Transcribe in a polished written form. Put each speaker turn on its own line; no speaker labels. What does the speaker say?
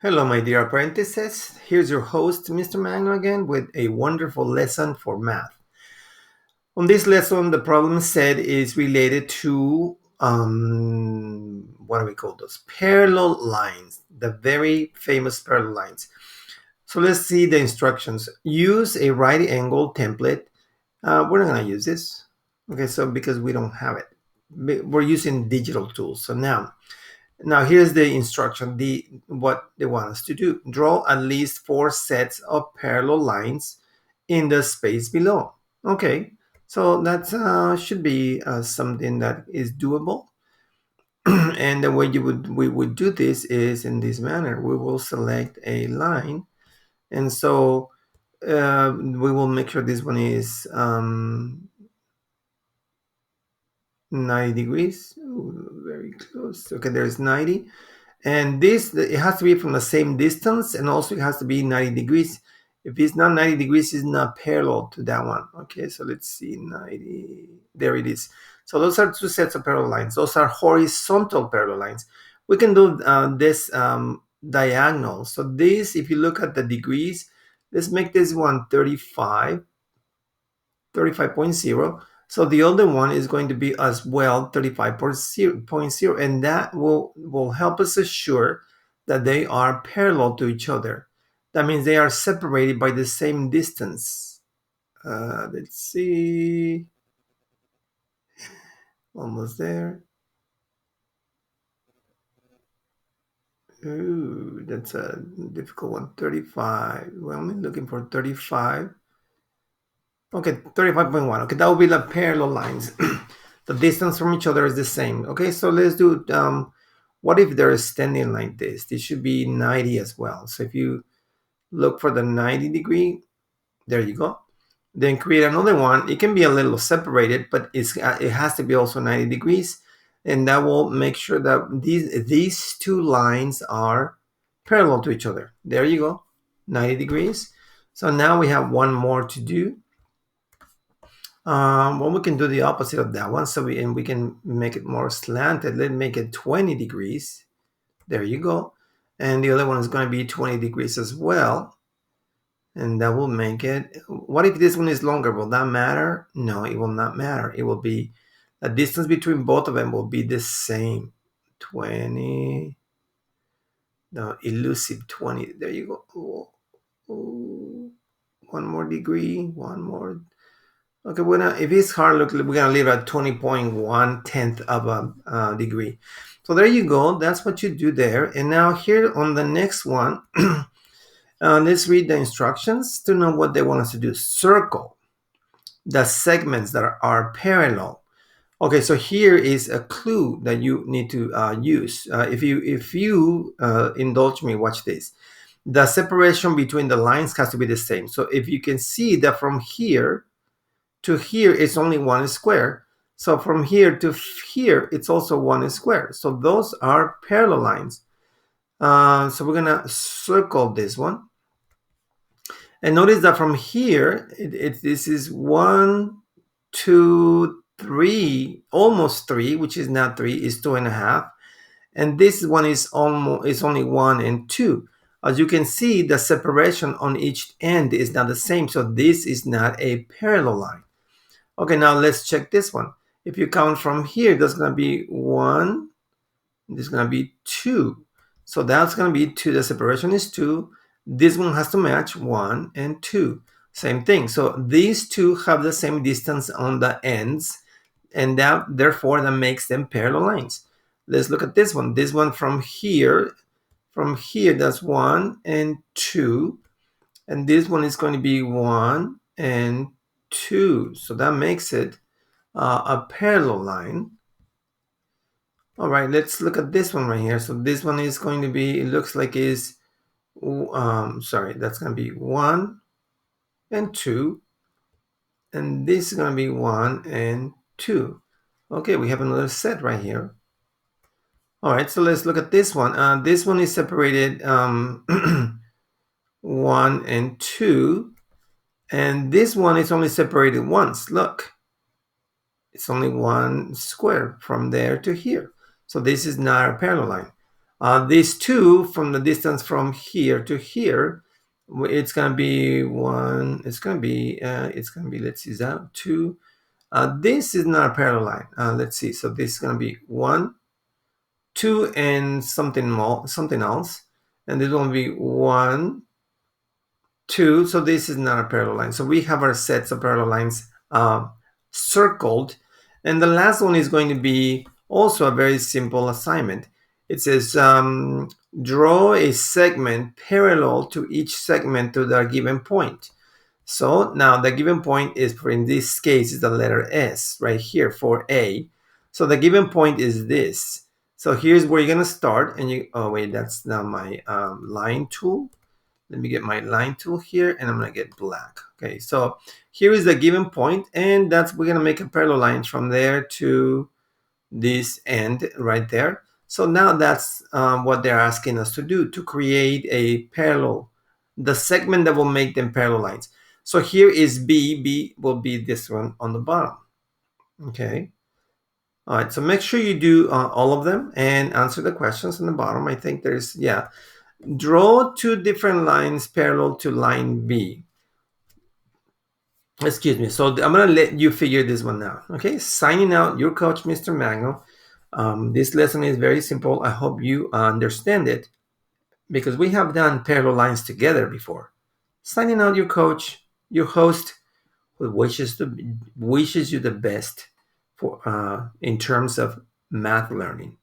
Hello, my dear apprentices. Here's your host, Mr. Magno, again with a wonderful lesson for math. On this lesson, the problem set is related to what do we call those? Parallel lines, the very famous parallel lines. So let's see the instructions. Use a right angle template. We're not going to use this. Okay, so because we don't have it, we're using digital tools. So now here's the instruction, what they want us to do. Draw at least 4 sets of parallel lines in the space below. Okay, so that should be something that is doable. And the way we would do this is in this manner. We will select a line, and so we will make sure this one is 90 degrees. Ooh, very close. Okay, there's 90. And this, it has to be from the same distance, and also it has to be 90 degrees. If it's not 90 degrees, it's not parallel to that one. Okay, so let's see, 90, there it is. So those are 2 sets of parallel lines. Those are horizontal parallel lines. We can do this diagonal. So this, if you look at the degrees, let's make this one 35, 35.0. So the other one is going to be as well 35.0, and that will help us assure that they are parallel to each other. That means they are separated by the same distance. Let's see, almost there. Ooh, that's a difficult one. 35. Well, I'm looking for 35. Okay, 35.1. Okay, that will be the parallel lines. The distance from each other is the same. Okay, so let's do, what if they're standing like this? This should be 90 as well. So if you look for the 90 degree, there you go. Then create another one. It can be a little separated, but it has to be also 90 degrees. And that will make sure that these 2 lines are parallel to each other. There you go, 90 degrees. So now we have one more to do. Well, we can do the opposite of that one. So we can make it more slanted. Let's make it 20 degrees. There you go. And the other one is going to be 20 degrees as well. And that will make it, what if this one is longer? Will that matter? No, it will not matter. It will be, the distance between both of them will be the same. 20, the elusive 20. There you go. Oh, oh, one more degree, one more. Okay, if it's hard, look, we're gonna leave at 20.1 of a degree. So there you go. That's what you do there. And now here on the next one, let's read the instructions to know what they want us to do. Circle the segments that are parallel. Okay, so here is a clue that you need to use. If you indulge me, watch this. The separation between the lines has to be the same. So if you can see that from here to here is only 1 square. So from here to here, it's also 1 square. So those are parallel lines. So we're gonna circle this one. And notice that from here, this is 1, 2, 3, almost 3, which is not 3, is 2.5. And this one is only 1 and 2. As you can see, the separation on each end is not the same. So this is not a parallel line. Okay, now let's check this one. If you count from here, that's going to be 1. This is going to be 2. So that's going to be 2. The separation is 2. This one has to match 1 and 2. Same thing. So these 2 have the same distance on the ends, and therefore that makes them parallel lines. Let's look at this one. This one from here, that's 1 and 2. And this one is going to be 1 and 2. So that makes it a parallel line. All right, let's look at this one right here. So this one is going to be, it looks like is, sorry, that's going to be 1 and 2. And this is going to be 1 and 2. Okay, we have another set right here. All right, so let's look at this one. This one is separated 1 and 2. And this one is only separated once. Look, it's only 1 square from there to here. So this is not a parallel line. These two, from the distance from here to here, it's gonna be one. It's gonna be. Let's see that 2. This is not a parallel line. Let's see. So this is gonna be 1, 2, and something more, something else, and this will be 1, 2. So this is not a parallel line. So we have our sets of parallel lines circled, and the last one is going to be also a very simple assignment. It says draw a segment parallel to each segment to the given point. So now the given point is, for in this case, is the letter S right here for A. So the given point is this. So here's where you're gonna start, and you. Oh wait, that's now my line tool. Let me get my line tool here, and I'm gonna get black. Okay, so here is the given point, and we're gonna make a parallel line from there to this end right there. So now that's what they're asking us to do, to create a parallel, the segment that will make them parallel lines. So here is B. B will be this one on the bottom. Okay. All right. So make sure you do all of them and answer the questions on the bottom. I think there's, yeah. Draw 2 different lines parallel to line B. Excuse me. So I'm going to let you figure this one out. Okay. Signing out, your coach, Mr. Magno. This lesson is very simple. I hope you understand it, because we have done parallel lines together before. Signing out, your coach, your host, who wishes you the best for in terms of math learning.